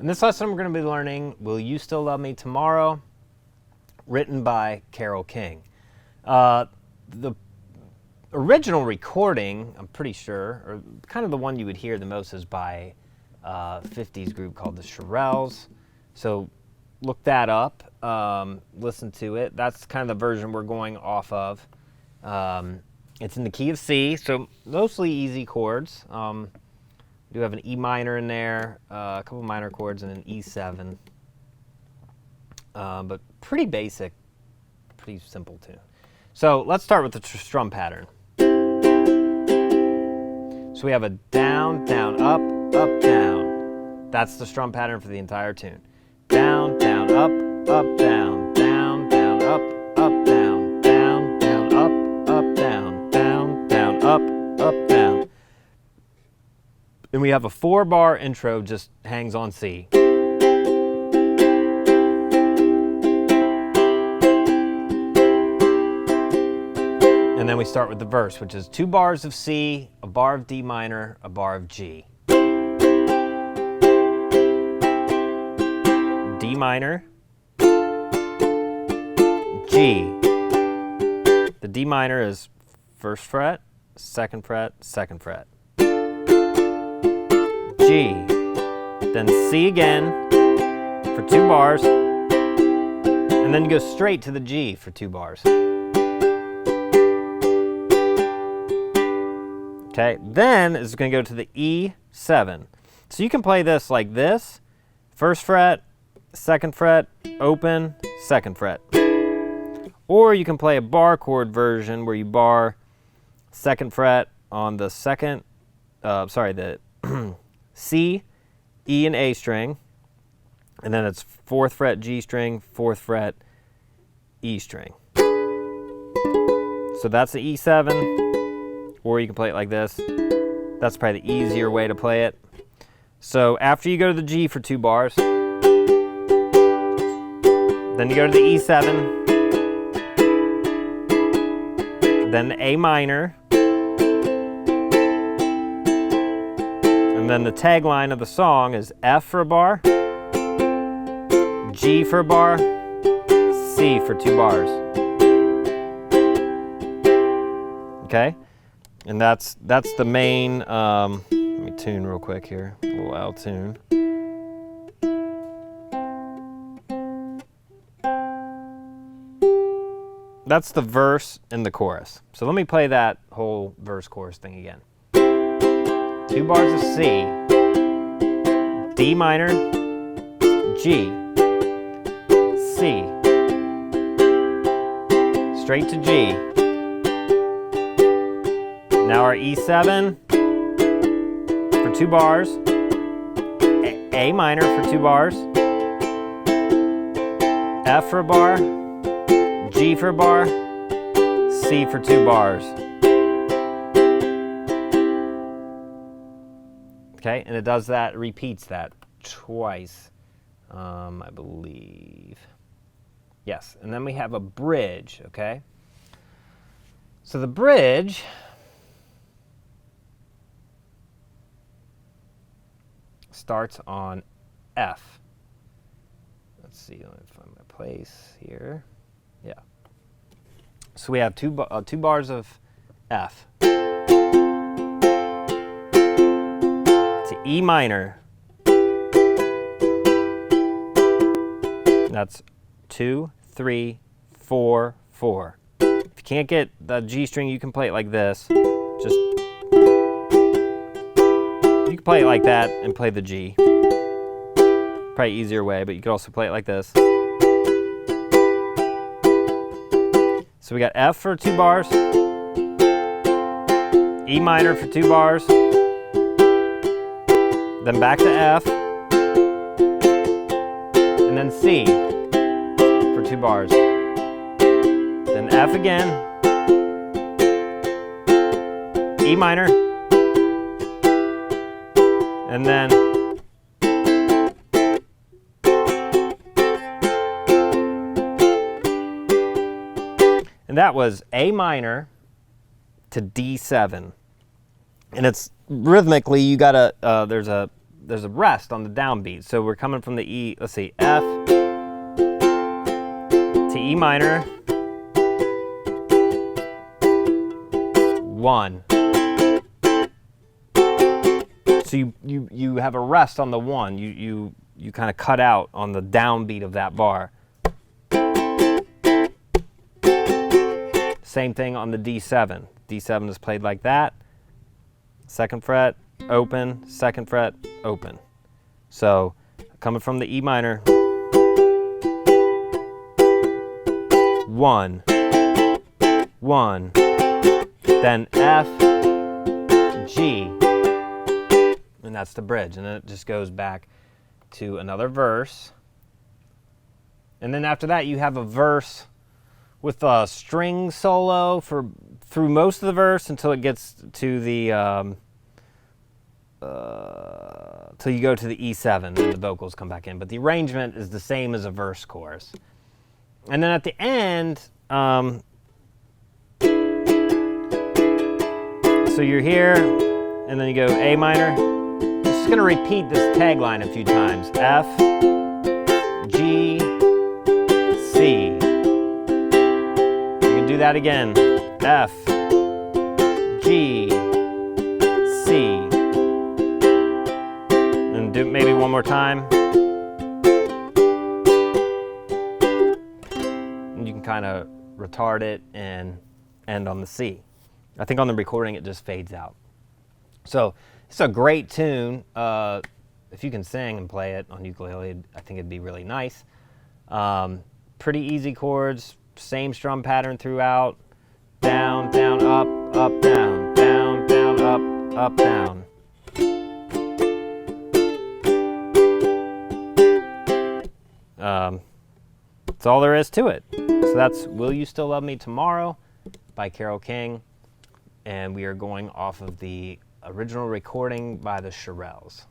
In this lesson, we're going to be learning Will You Still Love Me Tomorrow, written by Carole King. The original recording, I'm pretty sure, or kind of the one you would hear the most, is by a 50s group called the Shirelles. So look that up, listen to it. That's kind of the version we're going off of. It's in the key of C, so mostly easy chords. We do have an E minor in there, a couple minor chords, and an E7. But pretty basic, pretty simple tune. So let's start with the strum pattern. So we have a down, down, up, up, down. That's the strum pattern for the entire tune. Down, down, up, down, down, down, up, down, down, down, up, down, down, down, up, down. Then we have a 4-bar intro, just hangs on C. And then we start with the verse, which is 2 bars of C, a bar of D minor, a bar of G. D minor, G. The D minor is 1st fret, 2nd fret, 2nd fret. G, then C again for 2 bars, and then you go straight to the G for 2 bars. Okay, then it's going to go to the E7. So you can play this like this: 1st fret, 2nd fret, open, 2nd fret. Or you can play a bar chord version where you bar 2nd fret on the the C, E, and A string, and then it's 4th fret G string, 4th fret E string. So that's the E7, or you can play it like this. That's probably the easier way to play it. So after you go to the G for 2 bars, then you go to the E7, then the A minor, and then the tagline of the song is F for a bar, G for a bar, C for 2 bars. Okay? And that's the main, let me tune real quick here, a little out tune. That's the verse and the chorus. So let me play that whole verse chorus thing again. 2 bars of C, D minor, G, C, straight to G. Now our E7 for 2 bars, A minor for 2 bars, F for a bar, G for a bar, C for 2 bars. Okay, and it does that, repeats that twice, I believe. Yes, and then we have a bridge, okay? So the bridge starts on F. Let's see, let me find my place here. Yeah. So we have 2 bars of F. To E minor. That's 2, 3, 4, 4. If you can't get the G string, you can play it like this. Just you can play it like that and play the G. Probably easier way, but you could also play it like this. So we got F for 2 bars, E minor for 2 bars, then back to F, and then C for 2 bars. Then F again, E minor, and then that was A minor to D7. And it's rhythmically, you gotta, there's a there's a rest on the downbeat. So we're coming from the E, let's see, F to E minor, 1. So you have a rest on the 1. You kind of cut out on the downbeat of that bar. Same thing on the D7. D7 is played like that. 2nd fret, open, 2nd fret, open. So coming from the E minor, 1, 1, then F, G, and that's the bridge. And then it just goes back to another verse. And then after that, you have a verse with a string solo through most of the verse until it gets to the till you go to the E7 and the vocals come back in. But the arrangement is the same as a verse chorus. And then at the end, so you're here, and then you go A minor. Just going to repeat this tagline a few times. F, G, C. You can do that again. F, G, C. And do maybe one more time. And you can kind of retard it and end on the C. I think on the recording it just fades out. So it's a great tune. If you can sing and play it on ukulele, I think it'd be really nice. Pretty easy chords, same strum pattern throughout. Down, down, up, up, down, down, down, up, up, down. That's all there is to it. So that's Will You Still Love Me Tomorrow by Carole King. And we are going off of the original recording by the Shirelles.